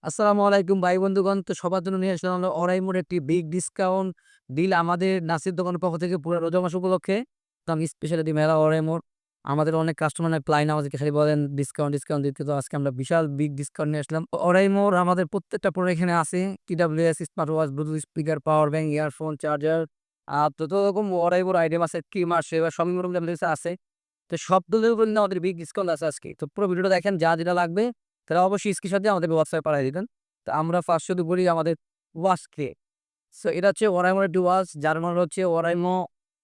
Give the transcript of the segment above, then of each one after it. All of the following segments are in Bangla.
আসসালামু আলাইকুম ভাই বন্ধুগণ। তো সবার জন্য নিয়ে আসলাম আমরা অরাইমোর একটি বিগ ডিসকাউন্ট ডিল আমাদের নাসির দোকানের পক্ষ থেকে পুরা রোজা মাস উপলক্ষে। তো আমি স্পেশালিটি মেলা অরাইমোর আমাদের অনেক কাস্টমার ক্লায়েন্ট আমাদেরকে খালি বলেন ডিসকাউন্ট দিতে। তো আজকে আমরা বিশাল বিগ ডিসকাউন্ট নিয়ে আসলাম। অরাইমোর আমাদের প্রত্যেকটা প্রোডাক্ট এখানে আছে। TWS, smart watch, Bluetooth speaker, power bank, earphone, charger যত রকম অরাইমোর আইটেম আছে, ক্রিমার, শেভার সবই মোটামুটি আমাদের কাছে আছে। তো সবগুলোর উপর না আমাদের বিগ ডিসকাউন্ট আছে আজকে। তো পুরো ভিডিওটা দেখেন, যা যেটা লাগবে তাহলে অবশ্যই স্ক্রিনশট দিয়ে আমাদেরকে WhatsApp এ পাঠায় দিবেন। তো আমরা ফার্স্ট শুরু করি আমাদের ওয়াচকে। সো এটা হচ্ছে ওরাইমোর একটি ওয়াচ, যার মডেল হচ্ছে Oraimo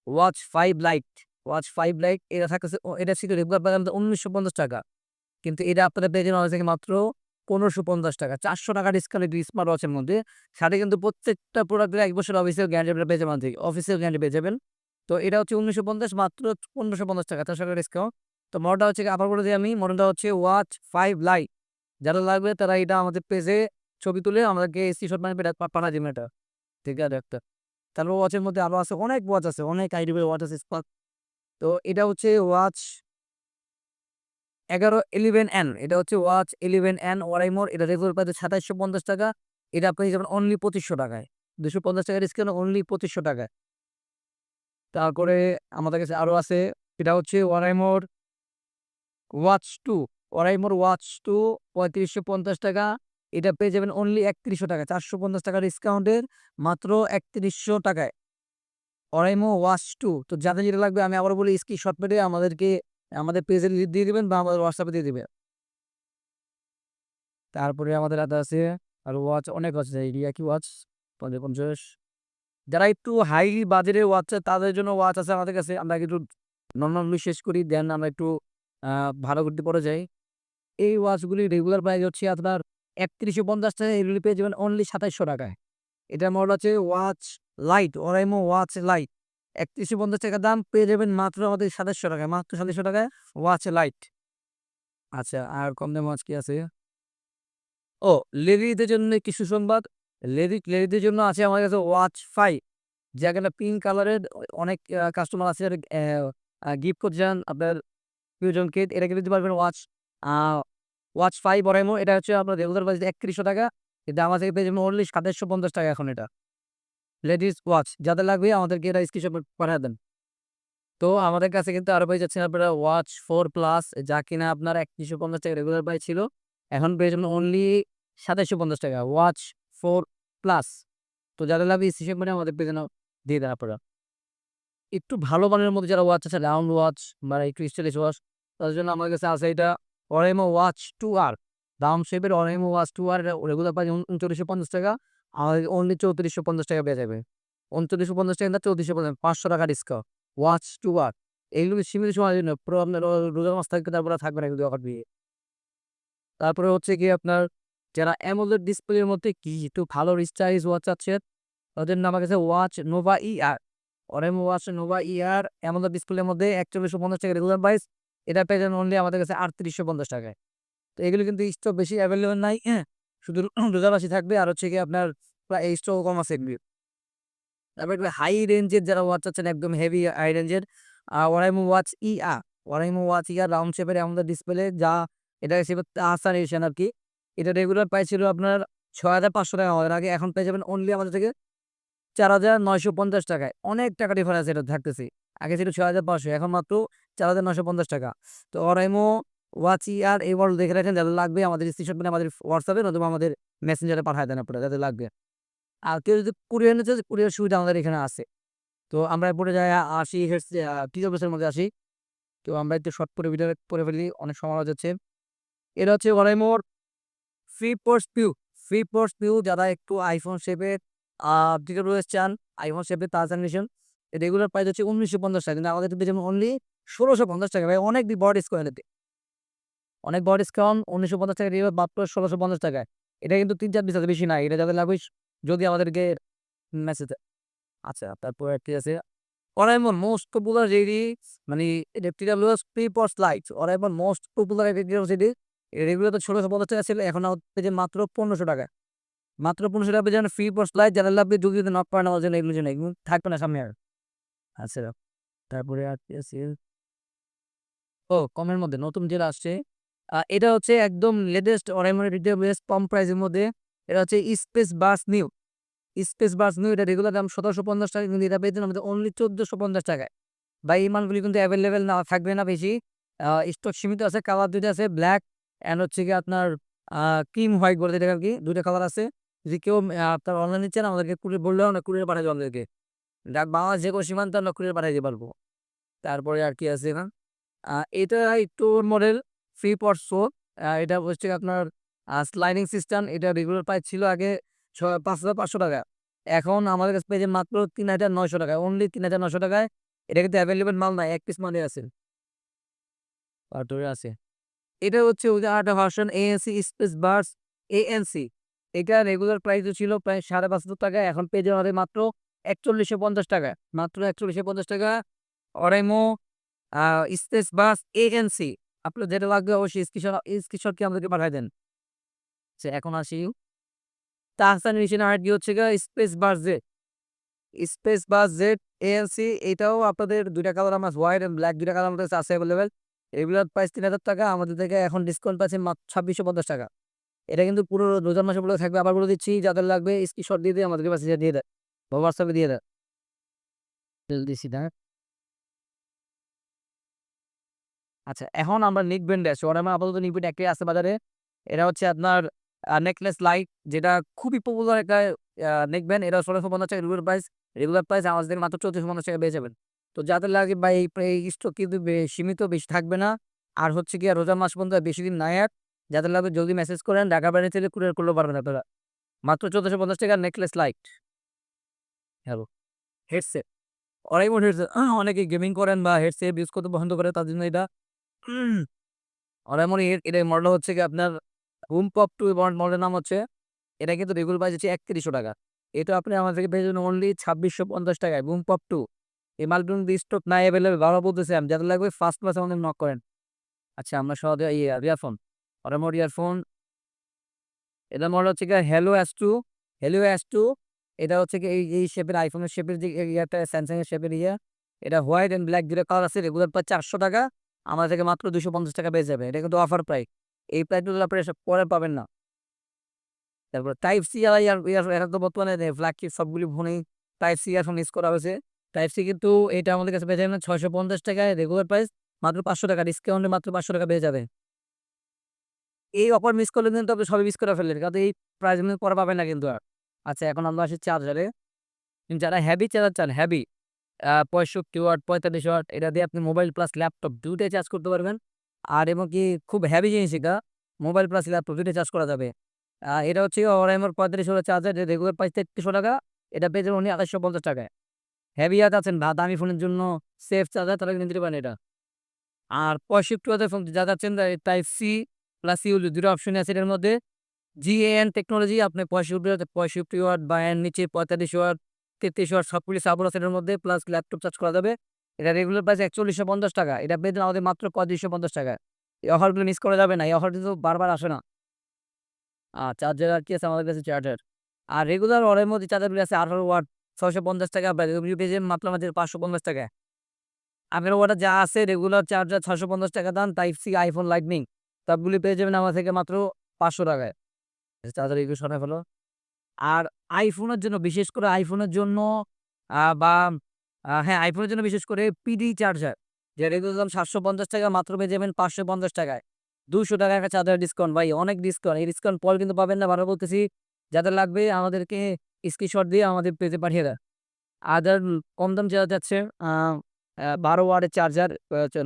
watch 5 light. Watch 5 light এটা থাকতেছে এটা ছিল রেগুলার প্রাইস আমাদের ৳১৯৫০। কিন্তু এটা আপনারা পেয়ে যাবেন আমাদের থেকে মাত্র ৳১৫৫০। ৳৪০০ ডিসকাউন্ট এই স্মার্ট ওয়াচের মধ্যে। সাথে কিন্তু প্রত্যেকটা প্রোডাক্টের ১ বছরের অফিসিয়াল গ্যারান্টি আপনারা পেয়ে যাবেন আমাদের থেকে। অফিসিয়াল গ্যারান্টি পেয়ে যাবেন। তো এটা হচ্ছে ১৯৫০ মাত্র ৳১৫৫০, ৳৪০০ ডিসকাউন্ট। তো মডেলটা হচ্ছে আবার বলে দিই আমি, মডেলটা হচ্ছে ওয়াচ 5 লাইট। যারা লাগবে তারা এটা আমাদের পেজে ছবি তুলে আমাদেরকে স্ক্রিনশট মারে পাঠায় দিবেন এটা। ঠিক আছে একটা। তারপর ওয়াচের মধ্যে আরো আছে, অনেক ওয়াচ আছে, অনেক আইটেমের ওয়াচ আছে স্পার্ক। তো এটা হচ্ছে ওয়াচ 11 এটা হচ্ছে ওয়াচ 11 ওরাইমোর। এটা রেগুলার প্রাইস ৳২৭৫০। এটা আপনি পেয়ে যাবেন অনলি ৳২৫০০। ৳২৫০ discount only ৳২৫০০। তারপরে আমাদের কাছে আরো আছে। এটা হচ্ছে ওয়াচ 2 ওরাইমোর ওয়াচ 2 ৳৩৫৫০। এটা পেয়ে যাবেন অনলি ৳৩১০০। ৳৪৫০ ডিসকাউন্টের মাত্র ৳৩১০০। Oraimo watch 2। তো যাদের যেটা লাগবে আমি আবারও বলি, স্ক্রিনশট মেরে আমাদেরকে আমাদের পেজে দিয়ে দিবেন বা আমাদের WhatsApp এ দিয়ে দিবেন। তারপরে আমাদের হাতে আছে আর ওয়াচ অনেক আছে। রিয়াকি ওয়াচ ৫০। যারা একটু হাই বাজেটের ওয়াচ চায় তাদের জন্য ওয়াচ আছে আমাদের কাছে। আমরা আগে একটু নরমালি শেষ করি, দেন আমরা একটু আ ভালো করতে পরে যাই। এই ওয়াচগুলি রেগুলার প্রাইস হচ্ছে আপনার ৳৩১৫০। এগুলি পেয়ে যাবেন অনলি ৳২৭০০। এটার মডেল হচ্ছে watch light, Oraimo watch light. ৳৩১৫০ দাম, পেয়ে যাবেন মাত্র আমাদের ৳২৭০০, মাত্র ৳২৭০০ ওয়াচ লাইট। আচ্ছা, আর কম দামি ওয়াচ কি আছে? ও, লেডিজদের জন্য একটি সুসংবাদ। লেডিজদের জন্য আছে আমার কাছে ওয়াচ 5, যা কিনা পিঙ্ক কালারের। অনেক কাস্টমার আছে যারা গিফট করতে চান আপনার প্রিয়জনকে। এটা কিনে দিতে পারবেন আ ওয়াচ 5 ওরাইমো। এটা হচ্ছে আপনার রেগুলার প্রাইস ৳৩১০০। কিন্তু আমার থেকে পেয়ে যাবেন অনলি ৳২৭৫০ এখন এটা। লেডিস ওয়াচ যাদের লাগবে আমাদেরকে এটা স্ক্রিনশট পাঠায় দেন। তো আমাদের কাছে কিন্তু আরো পেয়ে যাচ্ছেন আপনারা ওয়াচ 4 প্লাস, যা কিনা আপনার ৳৩১৫০ রেগুলার প্রাইস ছিল। এখন পেয়ে যাবেন অনলি ৳২৭৫০। Watch 4 plus. তো যাদের লাগবে স্ক্রিনশট মেরে আমাদের পেজে দিয়ে দেন আপনারা। একটু ভালো মানের মধ্যে যারা ওয়াচ আছে, রাউন্ড ওয়াচ বা একটু স্টাইলিশ ওয়াচ, তাদের জন্য আমার কাছে আছে এটা Oraimo ওয়াচ 2R। রাউন্ড শেপের Oraimo ওয়াচ 2R, এটা রেগুলার প্রাইস ৳৩৯৫০। আমাদের অনলি ৳৩৪৫০ পেয়ে যাবে। ৳৩৯৫০ না, ৳৩৪৫০, ৳৫০০ ডিসকাউন্ট। Watch 2R। এগুলো সীমিত সময়ের জন্য। পুরো আপনার রোজা মাস থাকবে, তারপরে থাকবে না কিন্তু অফার দিয়ে। তারপরে হচ্ছে গিয়ে আপনার যারা AMOLED ডিসপ্লের মধ্যে কি একটু ভালো স্টাইলিশ ওয়াচ চাচ্ছেন, তাদের জন্য আমার কাছে watch Nova ER। Oraimo watch Nova ER AMOLED ডিসপ্লের মধ্যে ৳৪১৫০ রেগুলার প্রাইস। এটা পেয়ে যাবেন অনলি আমাদের কাছে ৳৩৮৫০। তো এগুলো কিন্তু স্টক বেশি এভেইলেবল নাই, হ্যাঁ? শুধু রোজার মাসই থাকবে। আর হচ্ছে গিয়ে আপনার প্রায় স্টক কম আছে এগুলির। তারপর একটু হাই রেঞ্জের যারা ওয়াচ চাচ্ছেন, একদম হেভি হাই রেঞ্জের, Oraimo watch ER। Oraimo watch ER round শেপের AMOLED ডিসপ্লে, যা এটা হিসেবে আহসান এডিশন আরকি। এটা রেগুলার প্রাইস ছিল আপনার ৳৬৫০০ আমাদের আগে। এখন পেয়ে যাবেন অনলি আমাদের থেকে ৳৪৯৫০। অনেক টাকা ডিফারেন্স এটা থাকতেছে। আগে ছিল ৬৫০০, এখন মাত্র ৳৪৯৫০। তো Oraimo ওয়াচ ER এই মডেল দেখে রাখেন, যাদের লাগবে আমাদের স্ক্রিনশট মেরে আমাদের WhatsApp এ নতুবা আমাদের মেসেঞ্জারে পাঠায় দেন আপনারা যাদের লাগবে। আর কেউ যদি কুরিয়ার নিতে চায়, কুরিয়ার সুবিধা আমাদের এখানে আছে। তো আমরা এরপরে যাই আসি হচ্ছে TWS এর মধ্যে আসি। তো আমরা একটু শর্ট করে ভিডিও করে ফেলি, অনেক সময় হয়ে যাচ্ছে। এটা হচ্ছে Oraimo ফ্রি পোর্স পিউ, যারা একটু iPhone শেপের TWS চান, iPhone শেপের টাচ অ্যানিমেশন। রেগুলার প্রাইস হচ্ছে ৳১৯৫০, কিন্তু আমাদের পেয়ে যাবেন অনলি ৳১৬৫০। ভাই অনেক বড় ডিসকাউন্ট এতে। অনেক বড় ডিসকাউন্ট। ৳১৯৫০ দিয়ে মাত্র ৳১৬৫০। এটা কিন্তু ৩-৪ পিস আছে, বেশি নাই। এটা যাদের লাগবে যদি আমাদেরকে মেসেজ দেয়। আচ্ছা, তারপরে কি আছে? Oraimo মোস্ট পপুলার যেটি, মানে এটা TWS Pre-Post Lite। Oraimo most popular যেটি, রেগুলার তো ৳১৬৫০ ছিল, এখন পেয়ে যাবেন মাত্র ৳১৫০০। মাত্র ৳১৫০০ পেয়ে যাবেন Pre-Post Lite। যাদের লাগবে দ্রুত যদি নক করেন আমার জন্য, এগুলোর জন্য এগুলো থাকবে না সামনে আর। আচ্ছা, তারপরে আর কি আছে? ও, কমের মধ্যে নতুন যেটা আসছে এটা হচ্ছে একদম লেটেস্ট অরাইমোর বেস্ট কম প্রাইসের মধ্যে। এটা হচ্ছে স্পেস বাস নিউ। স্পেস বাস নিউ এটা রেগুলার দাম ১৭৫০ টাকা, কিন্তু এটা পেয়ে যাবেন আমাদের অনলি ১৪৫০ টাকায়। ভাই এই মালগুলি কিন্তু অ্যাভেলেবেল না থাকবে না বেশি। স্টক সীমিত আছে। কালার ২ টা আছে, ব্লাক অ্যান্ড হচ্ছে গিয়ে আপনার ক্রিম হোয়াইট বলে যেটাকে আরকি। ২ টা কালার আছে। যদি কেউ আপনার অনলাইন নিচ্ছেন আমাদেরকে কুরিয়ার বললেও আমরা কুরিয়ার পাঠাই দেব আপনাদেরকে। বাংলাদেশ যে কোনো সীমান্তে আমরা কুরিয়ার পাঠাই দিতে পারবো। তারপরে আর কি আছে এখানে? এটা একটু মডেল 3 পট শো। এটা হচ্ছে আপনার স্লাইডিং সিস্টেম। এটা রেগুলার প্রাইস ছিল আগে ৫,৫০০ টাকা। এখন আমাদের কাছে পেয়ে যাবেন মাত্র ৩,৯০০ টাকায়। অনলি ৩,৯০০ টাকায়। এটা কিন্তু অ্যাভেলেবল মাল নাই। ১ পিস মালই আছে। পাউডার আছে। এটা হচ্ছে ওই যে আরেকটা version ANC space bars ANC। এটা রেগুলার প্রাইসও ছিল প্রায় ৫,৫০০ টাকা। এখন পেয়ে যাবেন আমাদের মাত্র ৪১৫০ টাকায়। মাত্র ৪১৫০ টাকা। অরাইমো আ স্পেস বাস ANC। আপনার যেটা লাগবে অবশ্যই স্ক্রিনশট দিয়ে আমাদেরকে পাঠায় দেন। এখন আসি তাহসান রিশান আরেকটি হচ্ছে গিয়ে স্পেস বাস জেড ANC। এটাও আপনাদের ২ টা কালার আমার হোয়াইট এন্ড ব্লাক ২ টা কালার আমাদের কাছে আছে এভেলেবেল। এগুলার প্রাইস ৩,০০০ টাকা। আমাদের থেকে এখন ডিসকাউন্ট পাচ্ছেন মাত্র ২৬৫০ টাকা। এটা কিন্তু পুরো রমজান মাসে পুরো থাকবে। আবার বলে দিচ্ছি, যাদের লাগবে স্ক্রিনশট দিয়ে আমাদেরকে মেসেজে দিয়ে দেয় বা হোয়াটসঅ্যাপে দিয়ে দেয়। দিছি না? আচ্ছা, এখন আমরা নিক ব্র্যান্ডে আসি। ওরামা আপাতত নিক ব্র্যান্ড একটাই আছে বাজারে। এটা হচ্ছে আপনার নেকলেস লাইট, যেটা খুবই পপুলার একটা নেক ব্যান্ড। এটা ১৬৫০ টাকা রেগুলার প্রাইস আমাদের থেকে মাত্র ১৪৫০ টাকায় পেয়ে যাবেন। তো যাদের লাগে ভাই এই স্টক কিন্তু সীমিত, বেশি থাকবে না। আর হচ্ছে গিয়ে রোজার মাস পর্যন্ত বেশি দিন নাই আর। যাদের লাগবে জলদি মেসেজ করেন। ঢাকার বাইরে থেকে কুরিয়ার করলেও পারবেন আপনারা। মাত্র ১৪৫০ টাকার নেকলেস লাইট। Hello, headset. অরাইমোড হেডসেট। অনেকে গেমিং করেন বা হেডসেট ইউজ করতে পছন্দ করে, তার জন্য এটা অরাইমোড এটার মডেল হচ্ছে গিয়ে আপনার বুম পপ 2 মডেলের নাম হচ্ছে। এটা কিন্তু রেগুলার প্রাইস হচ্ছে ৩১০০ টাকা। এটা আপনি আমার থেকে পেয়ে যাবেন অনলি ২৬৫০ টাকায় বুম পপ 2। এই মালগুলো কিন্তু স্টক নাই এভেলেবেল। বারবার বলতেছি আমি, যাদের লাগবে ফার্স্ট ক্লাসে আমাদের নক করেন। আচ্ছা, আমরা সহজে ইয়ারফোন, অরাইমোড ইয়ারফোন। এটার মডেল হচ্ছে গিয়ে হেলিও S2। এটা হচ্ছে গিয়ে এই শেপের, আইফোনের শেপের যে ইয়াটা, স্যামসাং এর শেপের ইয়া। এটা হোয়াইট এন্ড ব্লাক ২ টা কালার আছে। রেগুলার প্রাইস ৪০০ টাকা। আমার থেকে মাত্র ২৫০ টাকা পেয়ে যাবে। এটা কিন্তু অফার প্রাইস। এই প্রাইসগুলো আপনি এসব পরে পাবেন না। তারপর টাইপ সি এখন তো বর্তমানে ফ্ল্যাগশিপ সবগুলি ফোনেই টাইপ সি ইয়ারফোন ইউজ করা হয়েছে। টাইপ সি কিন্তু এটা আমাদের কাছে পেয়ে যাবেন ৬৫০ টাকায় রেগুলার প্রাইস। মাত্র ৫০০ টাকা ডিসকাউন্টে মাত্র ৫০০ টাকা পেয়ে যাবে। এই অফার মিস করলে কিন্তু আপনি সবই মিস করে ফেললেন। কারণ এই প্রাইস কিন্তু পরে পাবেন না কিন্তু আর। আচ্ছা, এখন আমরা আসি চার্জারে। যারা হেভি চার্জার চান, হেভি ৬৫ ওয়াট, ৪৫ ওয়াট, এটা দিয়ে আপনি মোবাইল প্লাস ল্যাপটপ ২ টাই চার্জ করতে পারবেন। আর এবং কি খুব হেভি জিনিস এটা। মোবাইল প্লাস ল্যাপটপ ২ টাই চার্জ করা যাবে। এটা হচ্ছে ওরাইমোর ৩৫ ওয়াটের চার্জার। এটা রেগুলার প্রাইস ৩৩০০ টাকা। এটা পেয়ে যাবেন উনি ২৮৫০ টাকায়। হেভি আছেন বা দামি ফোনের জন্য সেফ চার্জার, তারা কিন্তু নিতে পারেন এটা। আর ৬৫ ওয়াটের ফোন যারা চাচ্ছেন, টাইপ সি প্লাস ইউএসবি ২ টা অপশনই আছে এটার মধ্যে। GAN টেকনোলজি আপনি ৬৫ ওয়াট বা এর নিচে ৪৫ ওয়াট, ৩৩ ওয়াট সবগুলি সাপোর্ট আছে এটার মধ্যে। প্লাস ল্যাপটপ চার্জ করা যাবে। এটা রেগুলার প্রাইস ৪১৫০ টাকা। এটা পেয়ে যাবেন আমাদের মাত্র ৩৫৫০ টাকায়। এই অফারগুলো মিস করা যাবে না। এই অফার কিন্তু বারবার আসে না। চার্জার আর কি আছে আমাদের কাছে চার্জার। আর রেগুলার ওরের মধ্যে চার্জারগুলো আছে ১৮ ওয়াট ৬৫০ টাকা, বা এগুলো পেয়ে যাবেন মাত্র আমাদের ৫৫০ টাকায়। ১৮ ওয়াটের যা আছে রেগুলার চার্জার ৬৫০ টাকা দাম। টাইপ সি, আইফোন লাইটনিং সবগুলি পেয়ে যাবেন আমার থেকে মাত্র ৫০০ টাকায়। চার্জার রিভিউ শোনায় ফেলো। আর আইফোনের জন্য, বিশেষ করে আইফোনের জন্য বা হ্যাঁ, আইফোনের জন্য বিশেষ করে পিডি চার্জার, যে রেগুলার দাম ৭৫০ টাকা, মাত্র পেয়ে যাবেন ৫৫০ টাকায়। ২০০ টাকা একটা চার্জার ডিসকাউন্ট ভাই, অনেক ডিসকাউন্ট। এই ডিসকাউন্ট পরে কিন্তু পাবেন না। বারবার বলতেছি, যাদের লাগবে আমাদেরকে স্ক্রিনশট দিয়ে আমাদের পেজে পাঠিয়ে দেন। আদার কম দাম যারা যাচ্ছে, আ আ ১২ ওয়াটের চার্জার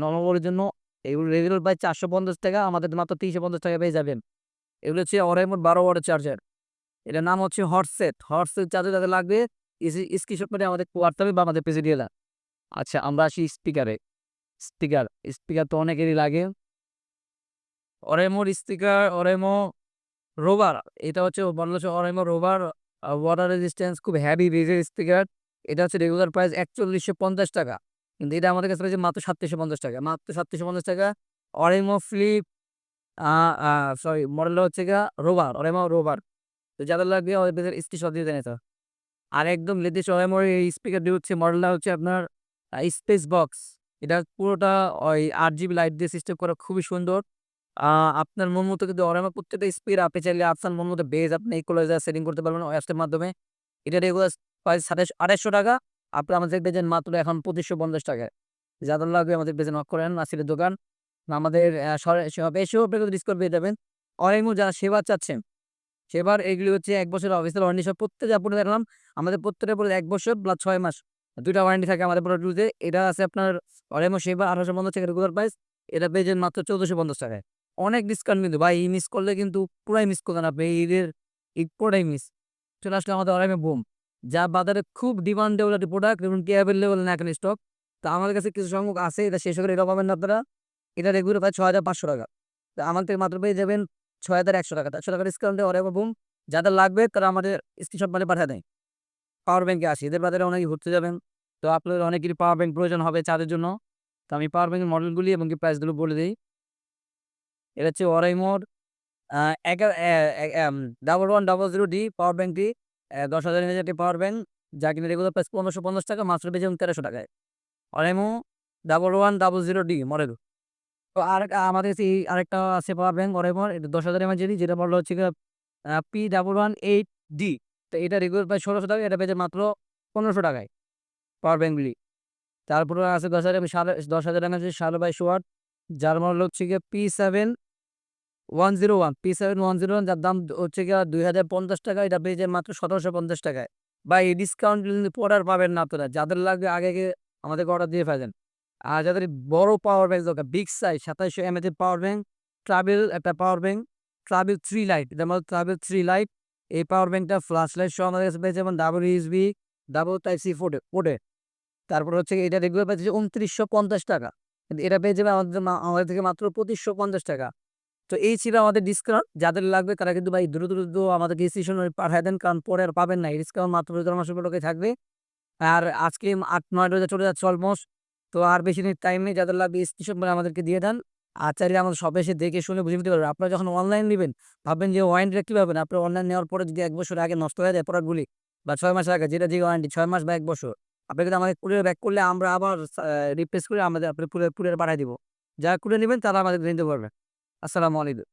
নরমাল জন্য, এগুলো রেগুলার প্রাইস ৪৫০ টাকা, আমাদের মাত্র ৩৫০ টাকায় পেয়ে যাবেন। এগুলো হচ্ছে ওরাইমোর ১২ ওয়াটের চার্জার। এটার নাম হচ্ছে হটসেট চার্জার। যাদের লাগবে স্ক্রিনশট করে আমাদের হোয়াটসঅ্যাপে বা আমাদের পেজে দিয়ে দেন। আচ্ছা, আমরা আসি স্পিকারে। স্পিকার স্পিকার তো অনেকেরই লাগে। Oraimo rover. এটা হচ্ছে মডেল হচ্ছে ওরাইমো রোভার। ওয়াটার রেজিস্ট্যান্স, খুব হেভি বেজের স্পিকার। এটা হচ্ছে রেগুলার প্রাইস ৪১৫০ টাকা। কিন্তু এটা আমাদের কাছে পেয়েছে মাত্র ৩৭৫০ টাকা। মাত্র ৩৭৫০ টাকা। ওরাইমো ফ্লিপ আ আ সরি, মডেলটা হচ্ছে গিয়া ওরাইমো রোভার। তো যাদের লাগবে আমাদের পেজের স্ক্রিনশট দিয়ে দেন এটা। আর একদম লেটেস্ট ওয়াইমোর এই স্পিকারটি হচ্ছে, মডেলটা হচ্ছে আপনার স্পেস বক্স। এটা পুরোটা ওই ৮ জিবি লাইট দিয়ে সিস্টেম করা, খুবই সুন্দর। আ আপনার মন মতো কিন্তু ওরাইমো প্রত্যেকটা স্পিড আপনি চাইলে আপনার মন মতো বেজ আপনি ইকুয়ালাইজার সেটিং করতে পারবেন ওই অ্যাপসটার মাধ্যমে। এটা রেগুলার প্রাইস ৳২৮০০ আপনি আমাদের পেয়েছেন মাত্র এখন ৳২৫৫০ যাদের লাগবে আমাদের পেজে নক করেন। নাসিরের দোকান। আমাদের শপে এসেও আপনি কিন্তু ডিসকাউন্ট পেয়ে যাবেন। ওরাইমো যারা সেবা চাচ্ছেন, সেবার এগুলি হচ্ছে ১ বছরের অফিসিয়াল ওয়ারেন্টি সহ প্রত্যেকটা প্রোডাক্ট দেখলাম আমাদের প্রত্যেকটা প্রোডাক্ট ১ বছর প্লাস ৬ মাস ২ টা ওয়ারেন্টি থাকে আমাদের প্রোডাক্টগুলোতে। এটা আছে আপনার ওরাইমো সেবা ৳১৮৫০ রেগুলার প্রাইস। এটা পেয়ে যাবেন মাত্র ৳১৪৫০ অনেক ডিসকাউন্ট কিন্তু ভাই মিস করলে কিন্তু পুরাই মিস করলেন আপনি। এই ঈদের ঈদ পুরোটাই মিস। চলে আসলো আমাদের ওরাইমো বুম। যা বাজারে খুব ডিমান্ডেবল একটি প্রোডাক্ট এবং কি এভেইলেবল না এখন স্টক। তো আমাদের কাছে কিছু সংখ্যক আছে এটা শেষ করে এটাও পাবেন না আপনারা। এটা রেগুলার প্রায় ৳৬৫০০ তো আমার থেকে মাত্র পেয়ে যাবেন ৳৬১০০ ৳১০০ ডিসকাউন্ট দিয়ে ওরাইমো বুম। যাদের লাগবে তারা আমাদের স্ক্রিনশট মারে পাঠায় দেয়। পাওয়ার ব্যাংকে আসি। ঈদের বাজারে অনেকে ঘুরতে যাবেন। তো আপনাদের অনেকেরই পাওয়ার ব্যাংক প্রয়োজন হবে চার্জের জন্য। তো আমি পাওয়ার ব্যাংকের মডেলগুলি এবং কি প্রাইসগুলো বলে দেই। এটা হচ্ছে ওরাইমোর আ একা অ্যা অ্যা এম 1100D পাওয়ার ব্যাংকটি ১০,০০০ mAh একটি পাওয়ার ব্যাংক যা কিনা রেগুলার প্রাইস ৳১৫৫০ মাত্র পেয়ে যাবেন ৳১৩০০ ওরাইমো 1100D মডেল। তো আমাদের কাছে এই আরেকটা আছে পাওয়ার ব্যাংক ওরাইমোর এটা ১০,০০০ mAh যেটা মডেল হচ্ছে গিয়ে P118D তো এটা রেগুলার প্রাইস ৳১৬০০ এটা পেয়ে যাবেন মাত্র ৳১৫০০ পাওয়ার ব্যাংকগুলি। তারপরে আছে ১০,০০০ mAh ১২২০ ওয়াট যার মডেল হচ্ছে গিয়ে P7101 যার দাম হচ্ছে গিয়া ৳২,০৫০ এটা পেয়ে যাবেন মাত্র ৳১৭৫০ ভাই এই ডিসকাউন্ট কিন্তু পরে আর পাবেন না আপনারা। যাদের লাগবে আগে আমাদেরকে অর্ডার দিয়ে ফেলেন। আর যাদের বড় পাওয়ার ব্যাংক দরকার বিগ সাইজ ২৭০০ mAh এর পাওয়ার ব্যাংক, ট্রাভেল একটা পাওয়ার ব্যাংক, ট্রাভেল 3 লাইট এটার মধ্যে ট্রাভেল 3 লাইট এই পাওয়ার ব্যাংকটা ফ্ল্যাশ লাইট সহ আমাদের কাছে পেয়ে যাবেন double USB, double type C পোর্টে। তারপরে হচ্ছে এটা রেগুলার প্রাইস হচ্ছে ৳২৯৫০ কিন্তু এটা পেয়ে যাবেন আমাদের থেকে মাত্র ৳২৫৫০ তো এই ছিল আমাদের ডিসকাউন্ট। যাদের লাগবে তারা কিন্তু ভাই দ্রুত আমাদেরকে স্ক্রিনশট মেরে পাঠায় দেন। কারণ পরে আর পাবেন না। এই ডিসকাউন্ট মাত্র রমজান মাস উপলক্ষে থাকবে। আর আজকে ৮-৯ রোজা চলে যাচ্ছে অলমোস্ট। তো আর বেশি দিন টাইম নেই। যাদের লাগবে স্ক্রিনশট মেরে আমাদেরকে দিয়ে দেন। আর চাইলে আমাদের শপে এসে দেখে শুনে বুঝে নিতে পারবেন। আপনারা যখন অনলাইন নিবেন ভাববেন যে ওয়ারেন্টিটা কি পাবেন? আপনারা অনলাইন নেওয়ার পরে যদি ১ বছর আগে নষ্ট হয়ে যায় প্রোডাক্টগুলি বা ৬ মাস আগে যেটা যে ওয়ারেন্টি ৬ মাস বা ১ বছর। আপনি কিন্তু আমাদের কুরিয়ার ব্যাক করলে আমরা আবার রিপ্লেস করে আমাদের আপনার কুরিয়ার পাঠায় দিব। যারা কুরিয়ার নিবেন তারা আমাদেরকে নিতে পারবেন। আসসালামু আলাইকুম।